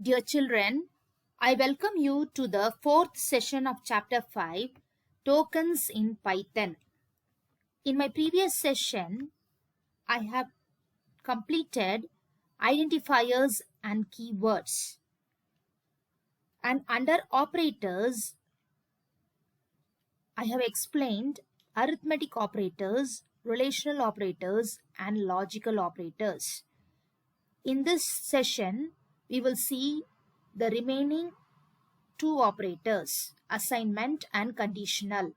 Dear children, I welcome you to the fourth session of Chapter 5, Tokens in Python. In my previous session, I have completed identifiers and keywords. And under operators, I have explained arithmetic operators, relational operators, and logical operators. In this session, we will see the remaining two operators, assignment and conditional.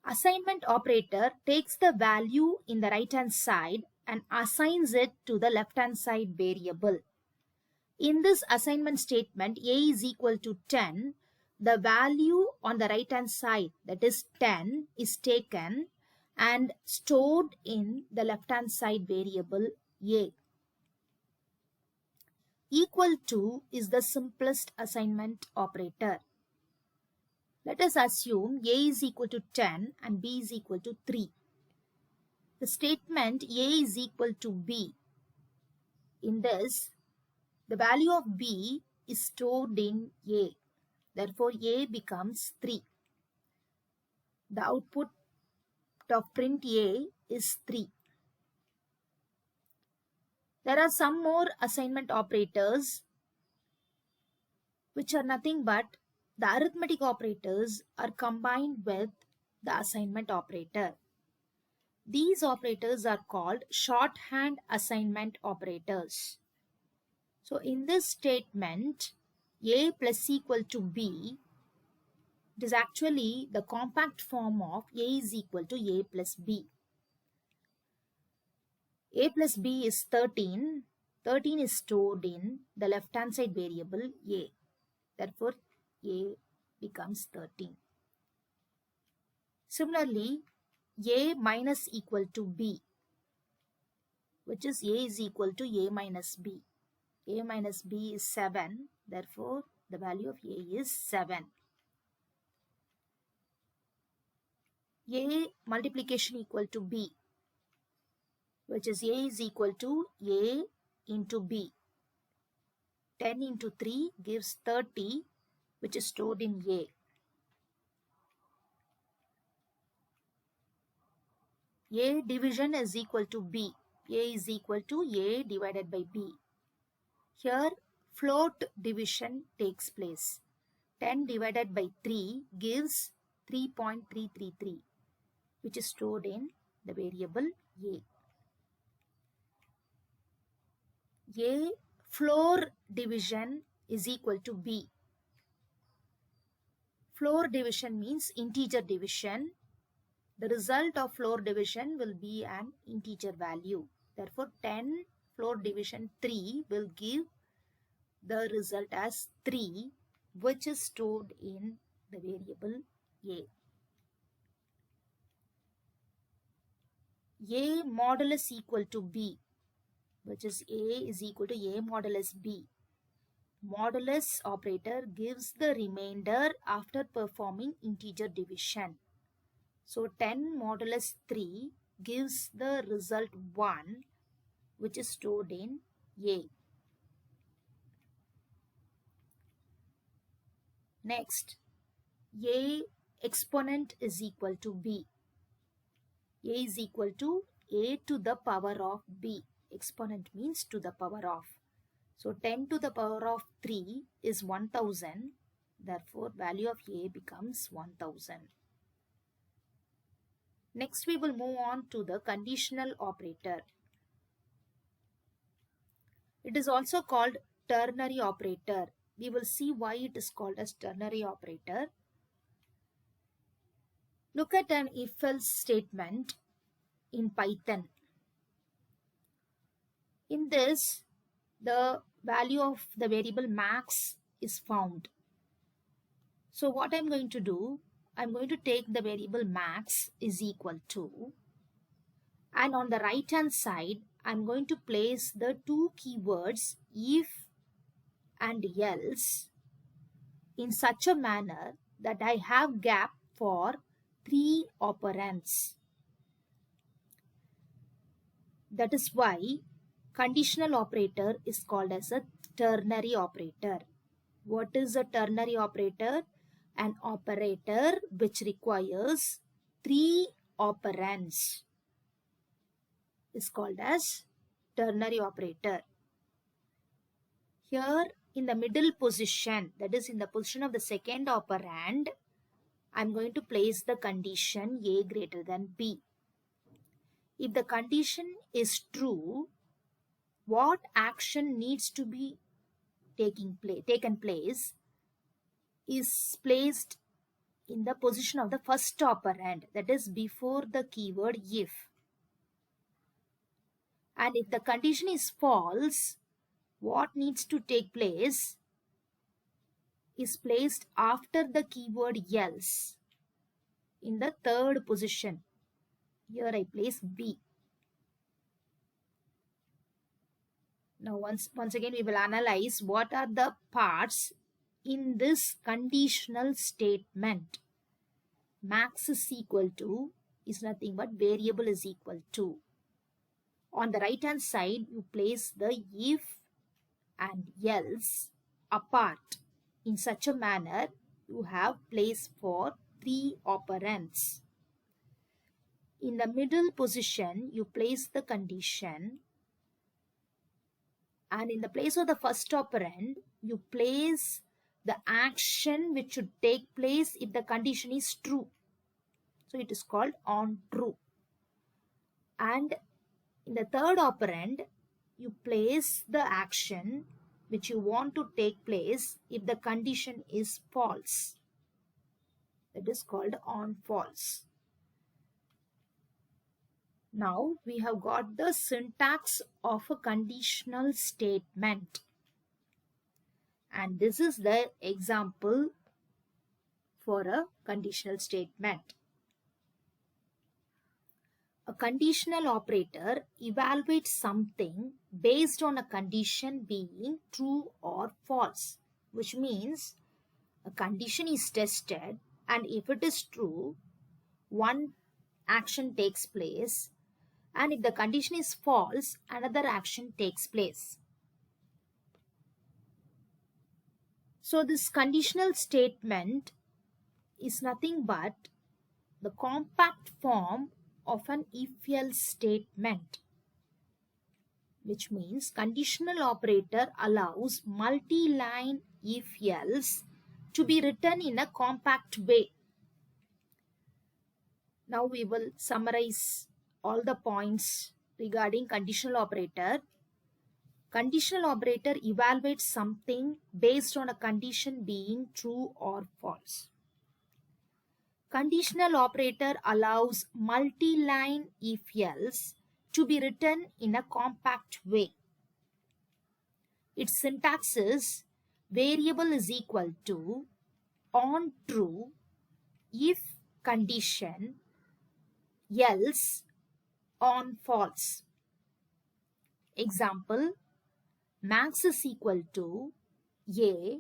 Assignment operator takes the value in the right hand side and assigns it to the left hand side variable. In this assignment statement, a is equal to 10, the value on the right hand side, that is 10, is taken and stored in the left hand side variable a. Equal to is the simplest assignment operator. Let us assume a is equal to 10 and b is equal to 3. The statement a is equal to b. In this, the value of b is stored in a. Therefore, a becomes 3. The output of print a is 3. There are some more assignment operators which are nothing but the arithmetic operators are combined with the assignment operator. These operators are called shorthand assignment operators. So in this statement, a plus equal to b, it is actually the compact form of a is equal to a plus b. A plus b is 13. 13 is stored in the left hand side variable a. Therefore, a becomes 13. Similarly, a minus equal to b, which is a is equal to a minus b. A minus b is 7. Therefore, the value of a is 7. A multiplication equal to b, which is a is equal to a into b. 10 into 3 gives 30, which is stored in a. A division is equal to b. A is equal to a divided by b. Here, float division takes place. 10 divided by 3 gives 3.333, which is stored in the variable a. A floor division is equal to b. Floor division means integer division. The result of floor division will be an integer value. Therefore, 10 floor division 3 will give the result as 3, which is stored in the variable a. A modulus equal to b, which is a is equal to a modulus b. Modulus operator gives the remainder after performing integer division. So 10 modulus 3 gives the result 1, which is stored in a. Next, a exponent is equal to b. A is equal to a to the power of b. Exponent means to the power of. So 10 to the power of 3 is 1000. Therefore, value of a becomes 1000. Next, we will move on to the conditional operator. It is also called ternary operator. We will see why it is called as ternary operator. Look at an if-else statement in Python. In this, the value of the variable max is found. So what I'm going to do, I'm going to take the variable max is equal to, and on the right hand side, I'm going to place the two keywords if and else in such a manner that I have gap for 3 operands. That is why conditional operator is called as a ternary operator. What is a ternary operator? An operator which requires 3 operands is called as ternary operator. Here in the middle position, that is in the position of the second operand, I am going to place the condition A greater than B. If the condition is true, what action needs to be taken place is placed in the position of the first operand, that is before the keyword if. And if the condition is false, what needs to take place is placed after the keyword else in the third position. Here I place B. Now once again we will analyze what are the parts in this conditional statement. Max is equal to is nothing but variable is equal to. On the right hand side you place the if and else apart. In such a manner you have place for 3 operands. In the middle position you place the condition, and in the place of the first operand you place the action which should take place if the condition is true. So it is called on true. And in the third operand you place the action which you want to take place if the condition is false. That is called on false. Now we have got the syntax of a conditional statement. And this is the example for a conditional statement. A conditional operator evaluates something based on a condition being true or false, which means a condition is tested and if it is true, one action takes place, and if the condition is false, another action takes place. So this conditional statement is nothing but the compact form of an if-else statement, which means conditional operator allows multi-line if-else to be written in a compact way. Now we will summarize all the points regarding conditional operator. Conditional operator evaluates something based on a condition being true or false. Conditional operator allows multi-line if-else to be written in a compact way. Its syntax is variable is equal to on true if condition else on false. Example, max is equal to A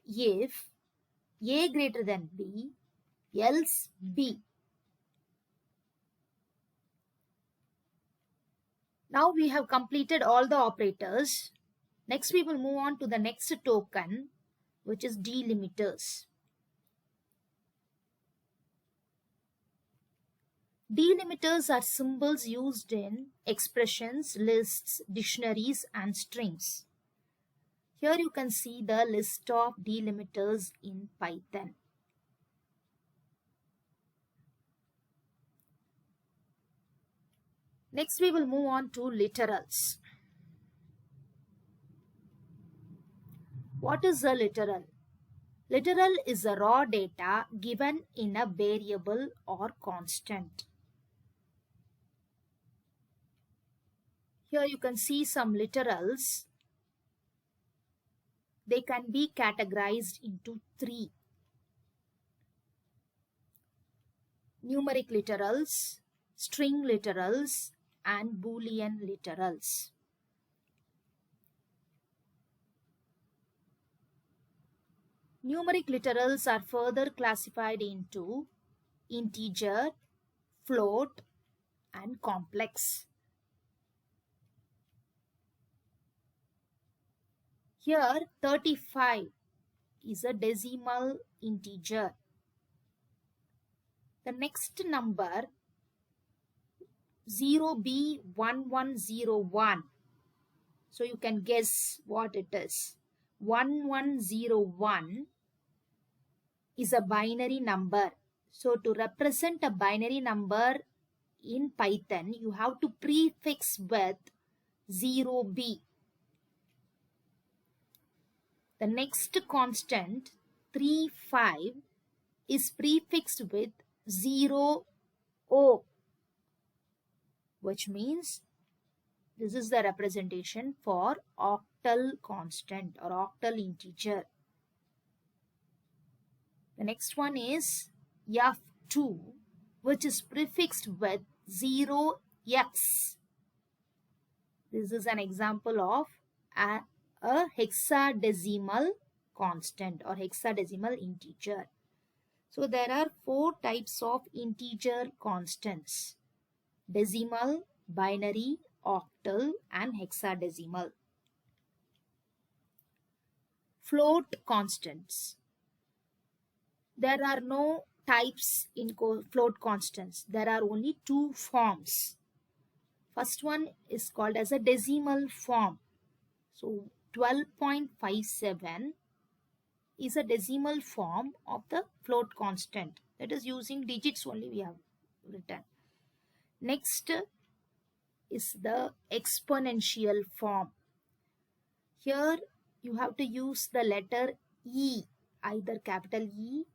if A greater than B else B. Now we have completed all the operators. Next we will move on to the next token, which is delimiters. Delimiters are symbols used in expressions, lists, dictionaries and strings. Here you can see the list of delimiters in Python. Next we will move on to literals. What is a literal? Literal is a raw data given in a variable or constant. Here you can see some literals. They can be categorized into 3. Numeric literals, string literals and Boolean literals. Numeric literals are further classified into integer, float and complex. Here 35 is a decimal integer. The next number 0B1101. So you can guess what it is. 1101 is a binary number. So to represent a binary number in Python, you have to prefix with 0B. The next constant 35 is prefixed with 0O, which means this is the representation for octal constant or octal integer. The next one is F2, which is prefixed with 0x. This is an example of a hexadecimal constant or hexadecimal integer. So there are 4 types of integer constants: decimal, binary, octal, and hexadecimal. Float constants. There are no types in float constants. There are only 2 forms. First one is called as a decimal form. So 12.57 is a decimal form of the float constant. That is using digits only we have written. Next is the exponential form. Here you have to use the letter E, either capital E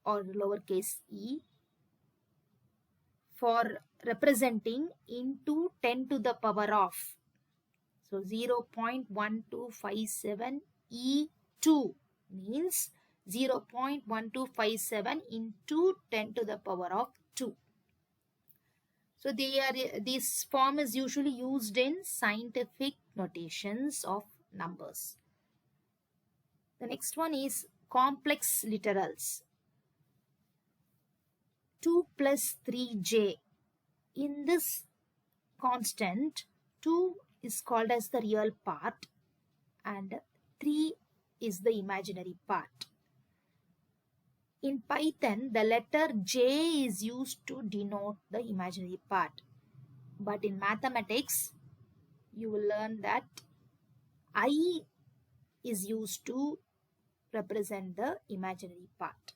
or lowercase e, for representing into 10 to the power of. So 0.1257 E2 means 0.1257 into 10 to the power of 2. So this form is usually used in scientific notations of numbers. The next one is complex literals. 2 plus 3j. In this constant, 2 is called as the real part and 3 is the imaginary part. In Python, the letter J is used to denote the imaginary part. But in mathematics, you will learn that I is used to represent the imaginary part.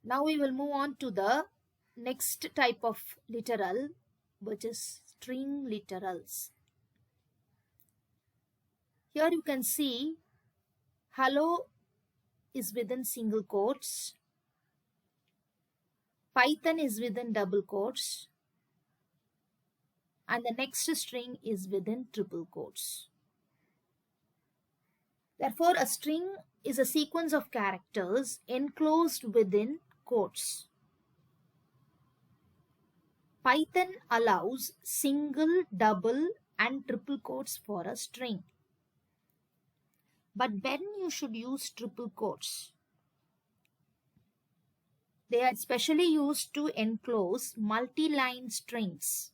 Now we will move on to the next type of literal, which is string literals. Here you can see hello is within single quotes, Python is within double quotes, and the next string is within triple quotes. Therefore, a string is a sequence of characters enclosed within quotes. Python allows single, double, and triple quotes for a string. But when you should use triple quotes? They are specially used to enclose multi-line strings.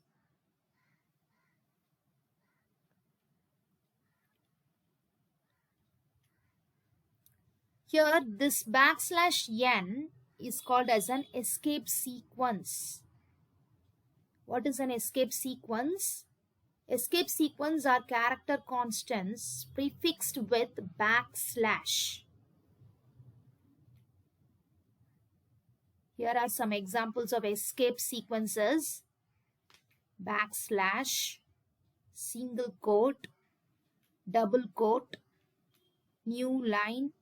Here, this \n is called as an escape sequence. What is an escape sequence? Escape sequence are character constants prefixed with \. Here are some examples of escape sequences: \, single quote, double quote, new line,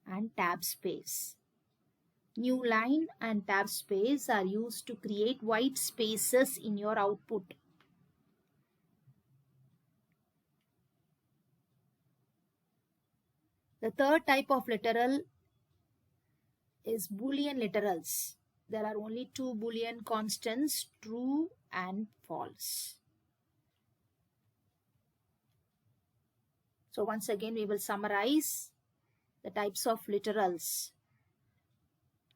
and tab space. New line and tab space are used to create white spaces in your output. The third type of literal is Boolean literals. There are only 2 Boolean constants, true and false. So once again we will summarize the types of literals.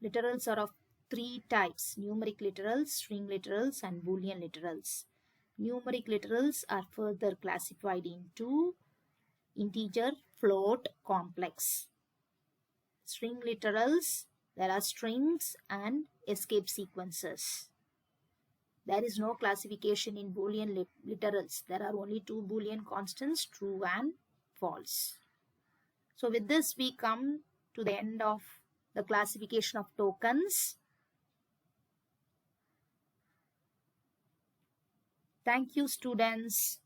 Literals are of 3 types: numeric literals, string literals, and Boolean literals. Numeric literals are further classified into integer, float, complex. String literals, there are strings and escape sequences. There is no classification in Boolean literals. There are only two Boolean constants, true and false. So with this, we come to the end of the classification of tokens. Thank you, students.